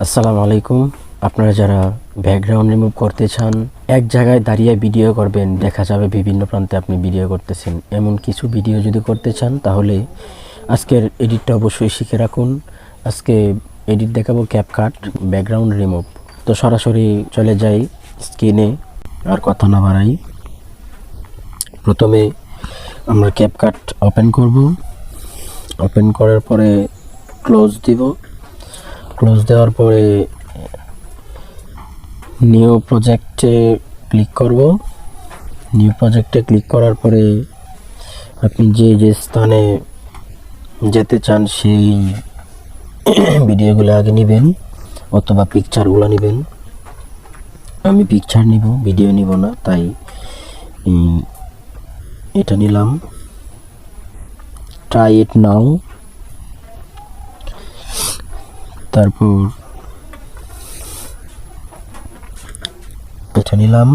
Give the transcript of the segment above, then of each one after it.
আসসালামু আলাইকুম। আপনারা যারা ব্যাকগ্রাউন্ড রিমুভ করতে চান, এক জায়গায় দাঁড়িয়ে ভিডিও করবেন, দেখা যাবে বিভিন্ন প্রান্তে আপনি ভিডিও করতেছেন, এমন কিছু ভিডিও যদি করতে চান তাহলে আজকের এডিটটা অবশ্যই শিখে রাখুন। আজকে এডিট দেখাবো ক্যাপকাট ব্যাকগ্রাউন্ড রিমুভ। তো সরাসরি চলে যাই স্ক্রিনে, আর কথা না বাড়াই। প্রথমে আমরা ক্যাপকাট ওপেন করব। ওপেন করার পরে ক্লোজ দিব। ক্লোজ দেওয়ার পরে নিউ প্রজেক্টে ক্লিক করব। নিউ প্রজেক্টে ক্লিক করার পরে আপনি যে যে স্থানে যেতে চান সেই ভিডিওগুলো আগে নেবেন, অথবা পিকচারগুলো নেবেন। আমি পিকচার নিব, ভিডিও নিব না, তাই এটা নিলাম। ট্রাই ইট নাও। তারপর এটা নিলাম,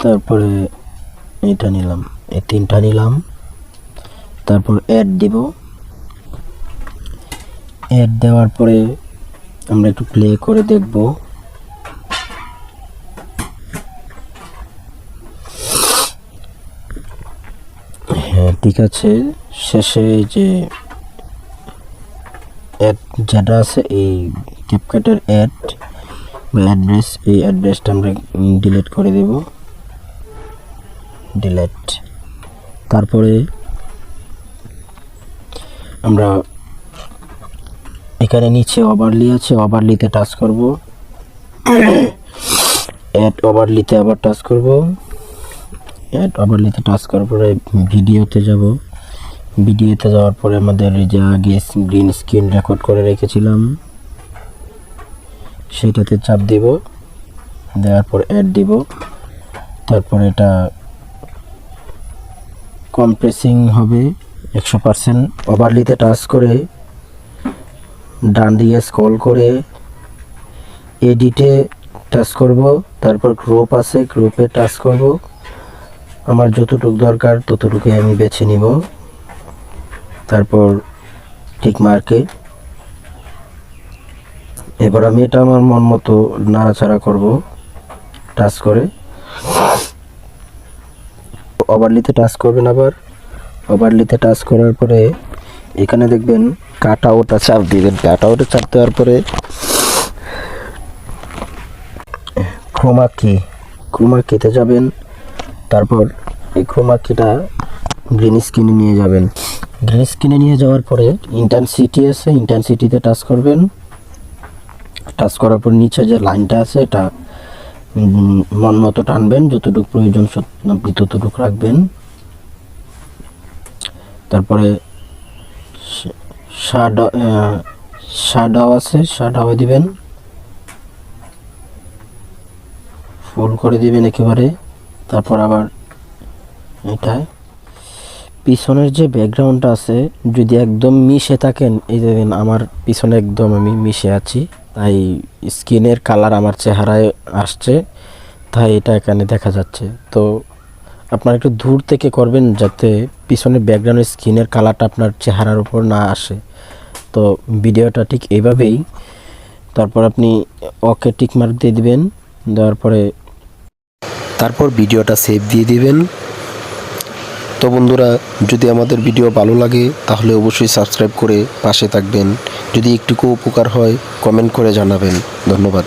তারপরে এটা নিলাম, এই তিনটা নিলাম। তারপর অ্যাড দিব। অ্যাড দেওয়ার পরে আমরা একটু প্লে করে দেখব। হ্যাঁ, ঠিক আছে। শেষে যে অ্যাড যেটা আছে, এই ক্যাপকাটের অ্যাড বা অ্যাড্রেস, এই অ্যাড্রেসটা আমরা ডিলিট করে দেব। ডিলিট। তারপরে আমরা এখানে নিচে ওভারলি আছে, ওভারলিতে টাচ করব। অ্যাড ওভারলিতে আবার টাচ করব। অ্যাড ওভারলিতে টাচ করার পরে ভিডিওতে যাব। ভিডিওতে যাওয়ার পরে আমাদের যে আগে গ্রিন স্ক্রিন রেকর্ড করে রেখেছিলাম সেটাতে চাপ দিব। দেওয়ার পর অ্যাড দিব। তারপর এটা কম্প্রেসিং হবে 100%। ওভারলিতে টাচ করে ডান দিকে স্ক্রল করে এডিটে টাচ করব। তারপর গ্রুপ আছে, গ্রুপে টাচ করব। আমার যতটুকু দরকার ততটুকুই আমি বেছে নিব। তারপর টিক মার্কে। এবার আমি এটা আমার মন মতো নাড়াচাড়া করব টাচ করে। ওভারলিতে টাচ করবেন। আবার ওভারলিতে টাচ করার পরে এখানে দেখবেন কাট আউটটা চাপ দিবেন। কাট আউটে চাপ দেওয়ার পরে ক্রোমা কিতে যাবেন। তারপর এই ক্রোমা কিটা গ্রিন স্ক্রিনে নিয়ে যাবেন। গ্রিন স্ক্রিনে নিয়ে যাওয়ার পরে ইন্টেন্সিটি আছে, ইন্টেন্সিটিতে টাচ করবেন। টাচ করার পর নিচে যে লাইনটা আছে এটা মন মতো টানবেন, যতটুকু প্রয়োজন আপনি ততটুকু রাখবেন। তারপরে শ্যাডো আছে, শ্যাডো দিবেন, ফুল করে দিবেন একেবারে। তারপর আবার এটা পিছনের যে ব্যাকগ্রাউন্ডটা আছে, যদি একদম মিশে থাকেন, এই দেখেন আমার পিছনে একদম আমি মিশে আছি, তাই স্কিনের কালার আমার চেহারায় আসছে, তাই এটা এখানে দেখা যাচ্ছে। তো আপনারা একটু দূর থেকে করবেন যাতে পিছনের ব্যাকগ্রাউন্ডের স্কিনের কালারটা আপনার চেহারার উপর না আসে। তো ভিডিওটা ঠিক এইভাবেই। তারপর আপনি ওকে টিক মার্ক দিয়ে দিবেন। দেওয়ার পরে তারপর ভিডিওটা সেভ দিয়ে দিবেন। তো বন্ধুরা, যদি আমাদের ভিডিও ভালো লাগে তাহলে অবশ্যই সাবস্ক্রাইব করে পাশে থাকবেন। যদি একটুকু উপকার হয় কমেন্ট করে জানাবেন। ধন্যবাদ।